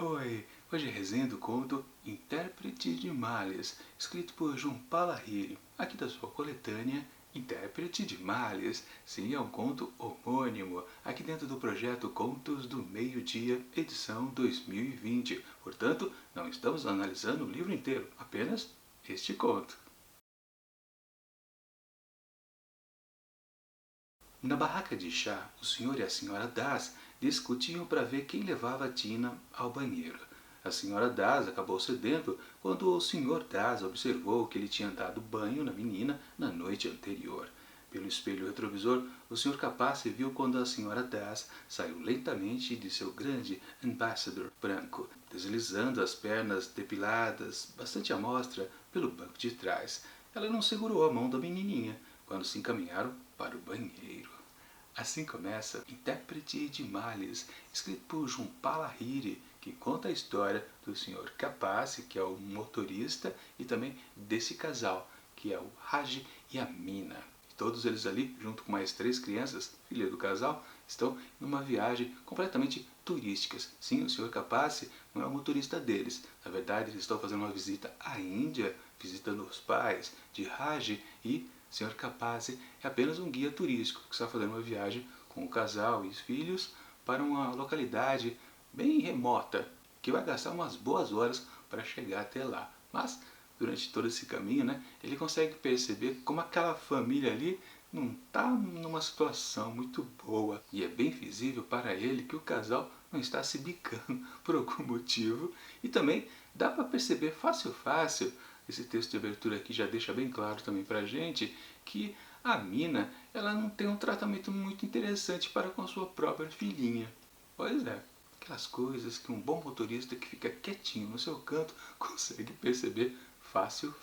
Oi, hoje resenho do conto Intérprete de Males, escrito por João Palahiri, aqui da sua coletânea Intérprete de Males. Sim, é um conto homônimo, aqui dentro do projeto Contos do Meio-Dia, edição 2020. Portanto, não estamos analisando o livro inteiro, apenas este conto. Na barraca de chá, o senhor e a senhora Das discutiam para ver quem levava Tina ao banheiro. A senhora Das acabou cedendo quando o senhor Das observou que ele tinha dado banho na menina na noite anterior. Pelo espelho retrovisor, o senhor Capace viu quando a senhora Das saiu lentamente de seu grande Ambassador branco, deslizando as pernas depiladas, bastante à mostra, pelo banco de trás. Ela não segurou a mão da menininha quando se encaminharam para o banheiro. Assim começa Intérprete de Males, escrito por João Palahiri, que conta a história do Sr. Capace, que é o motorista, e também desse casal, que é o Raj e a Mina. Todos eles ali, junto com mais 3 crianças, filha do casal, estão numa viagem completamente turística. Sim, o Sr. Capace não é o motorista deles. Na verdade, eles estão fazendo uma visita à Índia, visitando os pais de Raj, e Sr. Capace é apenas um guia turístico que está fazendo uma viagem com o casal e os filhos para uma localidade bem remota, que vai gastar umas boas horas para chegar até lá. Mas durante todo esse caminho, né, ele consegue perceber como aquela família ali não está numa situação muito boa. E é bem visível para ele que o casal não está se bicando por algum motivo. E também dá para perceber fácil, esse texto de abertura aqui já deixa bem claro também para a gente que a Mina ela não tem um tratamento muito interessante para com a sua própria filhinha. Pois é, aquelas coisas que um bom motorista que fica quietinho no seu canto consegue perceber fácil.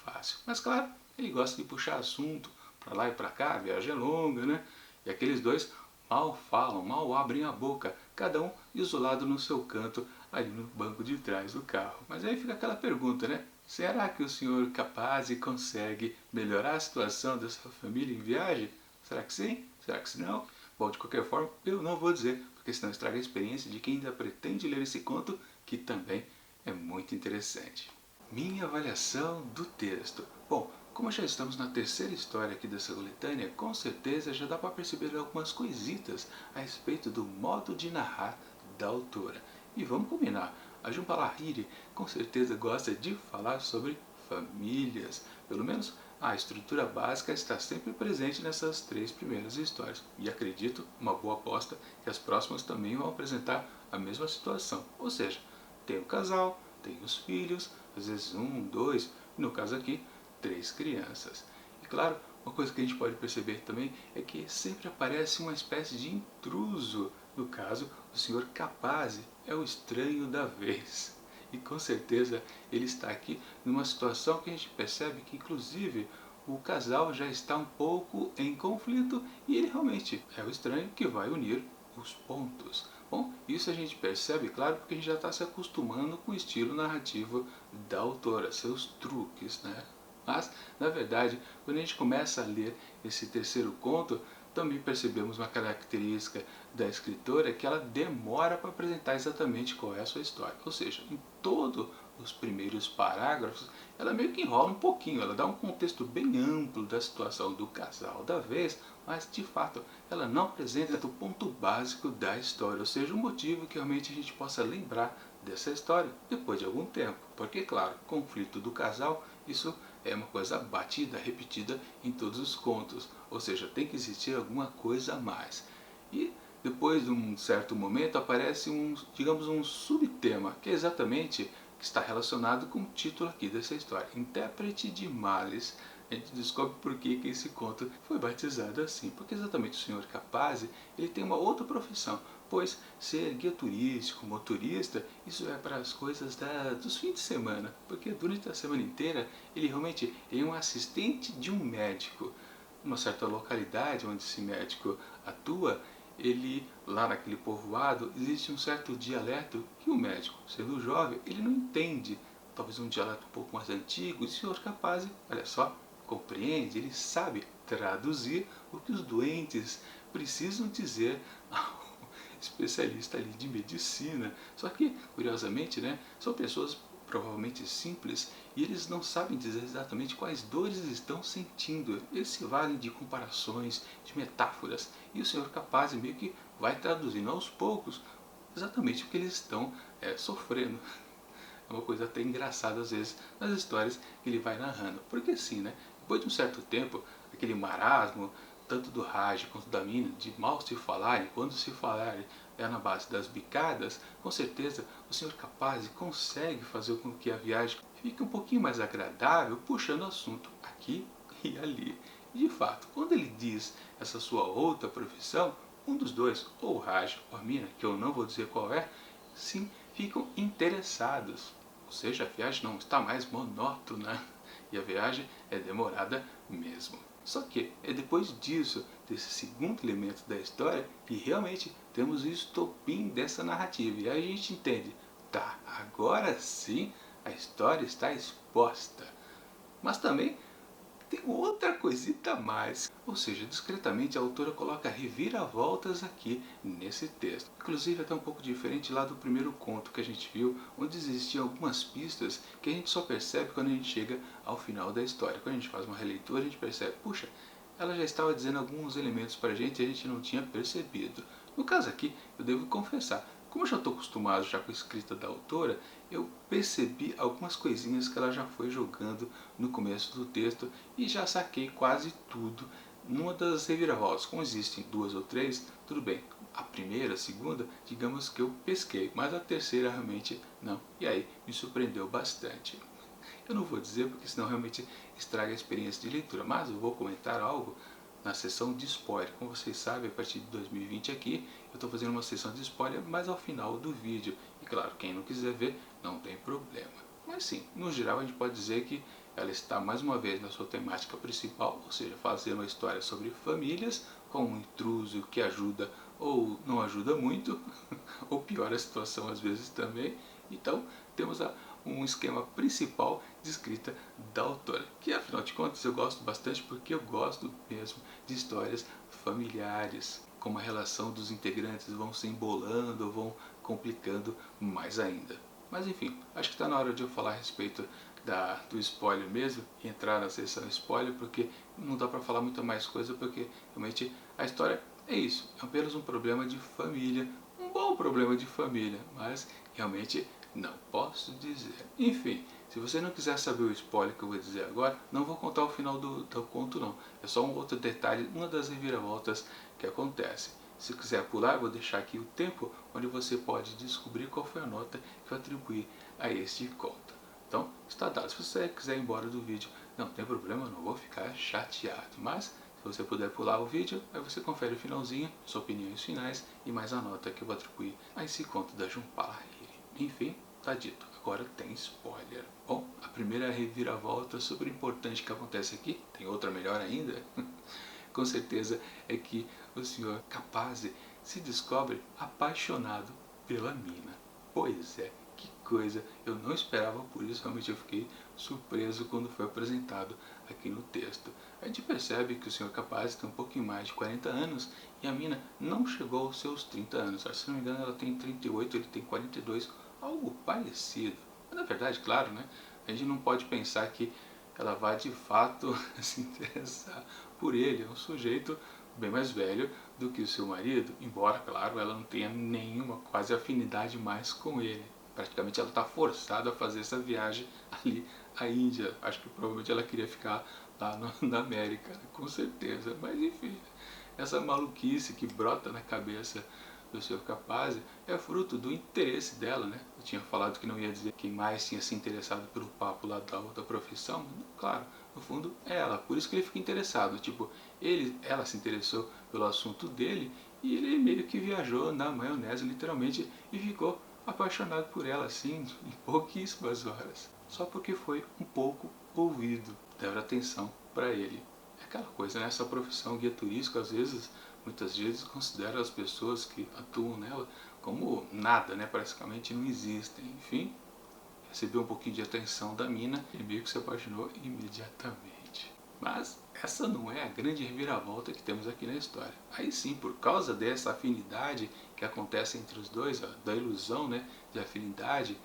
Mas claro, ele gosta de puxar assunto para lá e para cá, a viagem é longa, né? E aqueles dois mal falam, mal abrem a boca, cada um isolado no seu canto, ali no banco de trás do carro. Mas aí fica aquela pergunta, né? Será que o senhor Capaz consegue melhorar a situação dessa família em viagem? Será que sim? Será que não? Bom, de qualquer forma, eu não vou dizer, porque senão estraga a experiência de quem ainda pretende ler esse conto, que também é muito interessante. Minha avaliação do texto. Bom, como já estamos na terceira história aqui dessa coletânea, com certeza já dá para perceber algumas coisitas a respeito do modo de narrar da autora. E vamos combinar, a Jhumpa Lahiri com certeza gosta de falar sobre famílias. Pelo menos a estrutura básica está sempre presente nessas 3 primeiras histórias. E acredito, uma boa aposta, que as próximas também vão apresentar a mesma situação. Ou seja, tem o casal, tem os filhos, às vezes 1, 2, e no caso aqui, 3 crianças. E claro, uma coisa que a gente pode perceber também é que sempre aparece uma espécie de intruso. No caso, o Sr. Capaz é o estranho da vez. E com certeza ele está aqui numa situação que a gente percebe que inclusive o casal já está um pouco em conflito e ele realmente é o estranho que vai unir os pontos. Bom, isso a gente percebe, claro, porque a gente já está se acostumando com o estilo narrativo da autora, seus truques, né? Mas, na verdade, quando a gente começa a ler esse terceiro conto, também percebemos uma característica da escritora que ela demora para apresentar exatamente qual é a sua história. Ou seja, em todos os primeiros parágrafos, ela meio que enrola um pouquinho, ela dá um contexto bem amplo da situação do casal da vez, mas de fato ela não apresenta o ponto básico da história, ou seja, um motivo que realmente a gente possa lembrar dessa história depois de algum tempo. Porque, claro, conflito do casal, isso é uma coisa batida, repetida em todos os contos, ou seja, tem que existir alguma coisa a mais. E depois de um certo momento aparece digamos, um subtema, que é exatamente que está relacionado com o título aqui dessa história, Intérprete de Males. A gente descobre por que esse conto foi batizado assim, porque exatamente o Sr. Capaz ele tem uma outra profissão, pois ser guia turístico, motorista, isso é para as coisas dos fins de semana, porque durante a semana inteira ele realmente é um assistente de um médico. Numa certa localidade onde esse médico atua, ele, lá naquele povoado, existe um certo dialeto que o médico, sendo jovem, ele não entende. Talvez um dialeto um pouco mais antigo, e o Sr. Capaz, olha só, compreende, ele sabe traduzir o que os doentes precisam dizer ao especialista ali de medicina. Só que, curiosamente, né, são pessoas provavelmente simples e eles não sabem dizer exatamente quais dores estão sentindo. Eles se valem de comparações, de metáforas, e o Sr. Capazzi meio que vai traduzindo aos poucos exatamente o que eles estão sofrendo. É uma coisa até engraçada às vezes nas histórias que ele vai narrando. Porque assim, né? Depois de um certo tempo, aquele marasmo, tanto do Raj quanto da Mina, de mal se falarem, quando se falarem é na base das bicadas, com certeza o Sr. Capazzi consegue fazer com que a viagem fique um pouquinho mais agradável, puxando o assunto aqui e ali. E de fato, quando ele diz essa sua outra profissão, um dos dois, ou o Raj ou a Mina, que eu não vou dizer qual é, sim, ficam interessados. Ou seja, a viagem não está mais monótona e a viagem é demorada mesmo. Só que é depois disso, desse segundo elemento da história, que realmente temos o estopim dessa narrativa. E aí a gente entende, tá, agora sim a história está exposta. Mas também tem outra coisita a mais. Ou seja, discretamente a autora coloca reviravoltas aqui nesse texto. Inclusive até um pouco diferente lá do primeiro conto que a gente viu, onde existiam algumas pistas que a gente só percebe quando a gente chega ao final da história. Quando a gente faz uma releitura, a gente percebe, puxa, ela já estava dizendo alguns elementos pra gente e a gente não tinha percebido. No caso aqui, eu devo confessar, como eu já estou acostumado já com a escrita da autora, eu percebi algumas coisinhas que ela já foi jogando no começo do texto e já saquei quase tudo numa das reviravoltas. Como existem duas ou três, tudo bem. A primeira, a segunda, digamos que eu pesquei, mas a terceira realmente não. E aí me surpreendeu bastante. Eu não vou dizer porque senão realmente estraga a experiência de leitura, mas eu vou comentar algo na sessão de spoiler. Como vocês sabem, a partir de 2020 aqui, eu estou fazendo uma sessão de spoiler, mas ao final do vídeo. E claro, quem não quiser ver, não tem problema. Mas sim, no geral a gente pode dizer que ela está mais uma vez na sua temática principal, ou seja, fazer uma história sobre famílias, com um intruso que ajuda ou não ajuda muito, ou piora a situação às vezes também. Então, temos um esquema principal de escrita da autora, que afinal de contas eu gosto bastante porque eu gosto mesmo de histórias familiares, como a relação dos integrantes vão se embolando ou vão complicando mais ainda. Mas enfim, acho que está na hora de eu falar a respeito do spoiler mesmo, e entrar na seção spoiler, porque não dá para falar muita mais coisa, porque realmente a história é isso, é apenas um problema de família, um bom problema de família, mas realmente não posso dizer. Enfim, se você não quiser saber o spoiler que eu vou dizer agora, não vou contar o final do conto não, é só um outro detalhe, uma das reviravoltas que acontece. Se quiser pular, eu vou deixar aqui o tempo onde você pode descobrir qual foi a nota que eu atribuí a este conto. Então, está dado. Se você quiser ir embora do vídeo, não tem problema, não vou ficar chateado. Mas, se você puder pular o vídeo, aí você confere o finalzinho, suas opiniões finais e mais a nota que eu vou atribuir a esse conto da Jhumpa Lahiri. Enfim, tá dito. Agora tem spoiler. Bom, a primeira reviravolta super importante que acontece aqui, tem outra melhor ainda, com certeza é que o Sr. Capazzi se descobre apaixonado pela Mina. Pois é, que coisa, eu não esperava por isso, realmente eu fiquei surpreso quando foi apresentado aqui no texto. A gente percebe que o Sr. Capazzi tem um pouquinho mais de 40 anos e a Mina não chegou aos seus 30 anos. Se não me engano ela tem 38, ele tem 42, algo parecido. Mas na verdade, claro, né, a gente não pode pensar que ela vai de fato se interessar por ele. É um sujeito bem mais velho do que o seu marido, embora, claro, ela não tenha nenhuma quase afinidade mais com ele. Praticamente ela está forçada a fazer essa viagem ali à Índia. Acho que provavelmente ela queria ficar lá na América, né? Com certeza. Mas enfim, essa maluquice que brota na cabeça do Sr. Capazzi é fruto do interesse dela, né? Eu tinha falado que não ia dizer quem mais tinha se interessado pelo papo lá da outra profissão, mas, claro, no fundo é ela, por isso que ele fica interessado, tipo, ela se interessou pelo assunto dele e ele meio que viajou na maionese, literalmente, e ficou apaixonado por ela, assim, em pouquíssimas horas, só porque foi um pouco ouvido, deram atenção para ele. É aquela coisa, né? Essa profissão guia turístico, às vezes, muitas vezes considera as pessoas que atuam nela como nada, né? Praticamente não existem. Enfim, recebeu um pouquinho de atenção da Mina e meio que se apaixonou imediatamente. Mas essa não é a grande reviravolta que temos aqui na história. Aí sim, por causa dessa afinidade que acontece entre os dois, ó, da ilusão, né, de afinidade,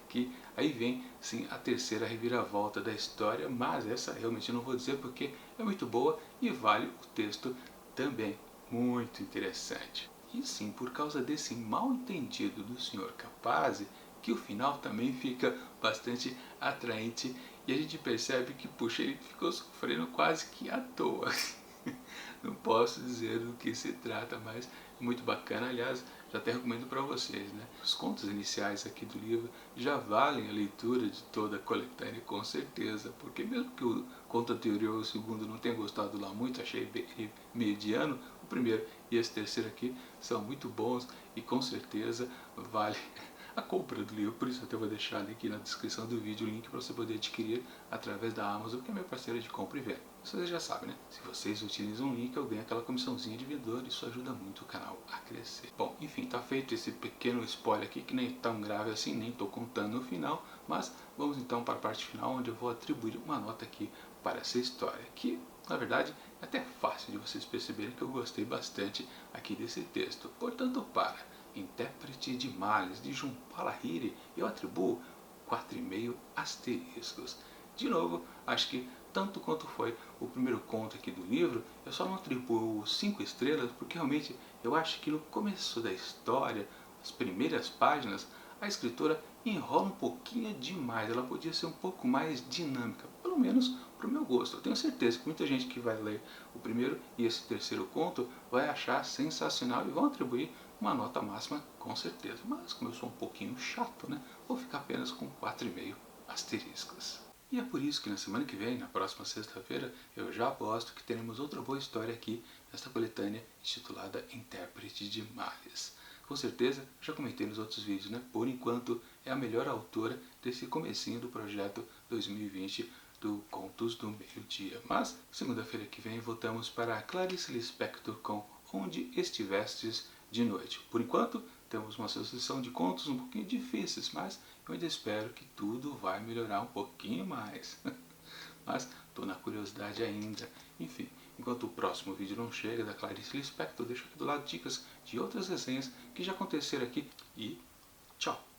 que aí vem sim a terceira reviravolta da história, mas essa realmente eu não vou dizer porque é muito boa e vale o texto também. Muito interessante. E sim, por causa desse mal entendido do Sr. Capazzi, que o final também fica bastante atraente e a gente percebe que, puxa, ele ficou sofrendo quase que à toa. Não posso dizer do que se trata, mas é muito bacana. Aliás, já até recomendo para vocês, né? Os contos iniciais aqui do livro já valem a leitura de toda a coletânea, com certeza, porque mesmo que o conto anterior, o segundo, não tenha gostado lá muito, achei mediano, o primeiro e esse terceiro aqui são muito bons e com certeza vale a compra do livro. Por isso eu até vou deixar aqui na descrição do vídeo o link para você poder adquirir através da Amazon, que é minha parceira de compra e venda. Vocês já sabem, né? Se vocês utilizam o link, eu ganho aquela comissãozinha de vendedor e isso ajuda muito o canal a crescer. Bom, enfim, tá feito esse pequeno spoiler aqui, que nem tão grave assim, nem tô contando no final, mas vamos então para a parte final, onde eu vou atribuir uma nota aqui para essa história, que na verdade é até fácil de vocês perceberem que eu gostei bastante aqui desse texto. Portanto, para Intérprete de Males, de Jhumpa Lahiri, eu atribuo 4,5 asteriscos. De novo, acho que tanto quanto foi o primeiro conto aqui do livro, eu só não atribuo 5 estrelas porque realmente eu acho que no começo da história, as primeiras páginas, a escritora enrola um pouquinho demais. Ela podia ser um pouco mais dinâmica, pelo menos para o meu gosto. Eu tenho certeza que muita gente que vai ler o primeiro e esse terceiro conto vai achar sensacional e vão atribuir uma nota máxima com certeza. Mas como eu sou um pouquinho chato, né, vou ficar apenas com 4,5 asteriscos. E é por isso que na semana que vem, na próxima sexta-feira, eu já aposto que teremos outra boa história aqui nesta coletânea intitulada Intérprete de Males. Com certeza, já comentei nos outros vídeos, né? Por enquanto, é a melhor autora desse comecinho do projeto 2020 do Contos do Meio-Dia. Mas, segunda-feira que vem, voltamos para Clarice Lispector com Onde Estivestes de Noite. Por enquanto, temos uma sucessão de contos um pouquinho difíceis, mas eu ainda espero que tudo vai melhorar um pouquinho mais. Mas estou na curiosidade ainda. Enfim, enquanto o próximo vídeo não chega da Clarice Lispector, eu deixo aqui do lado dicas de outras resenhas que já aconteceram aqui e tchau!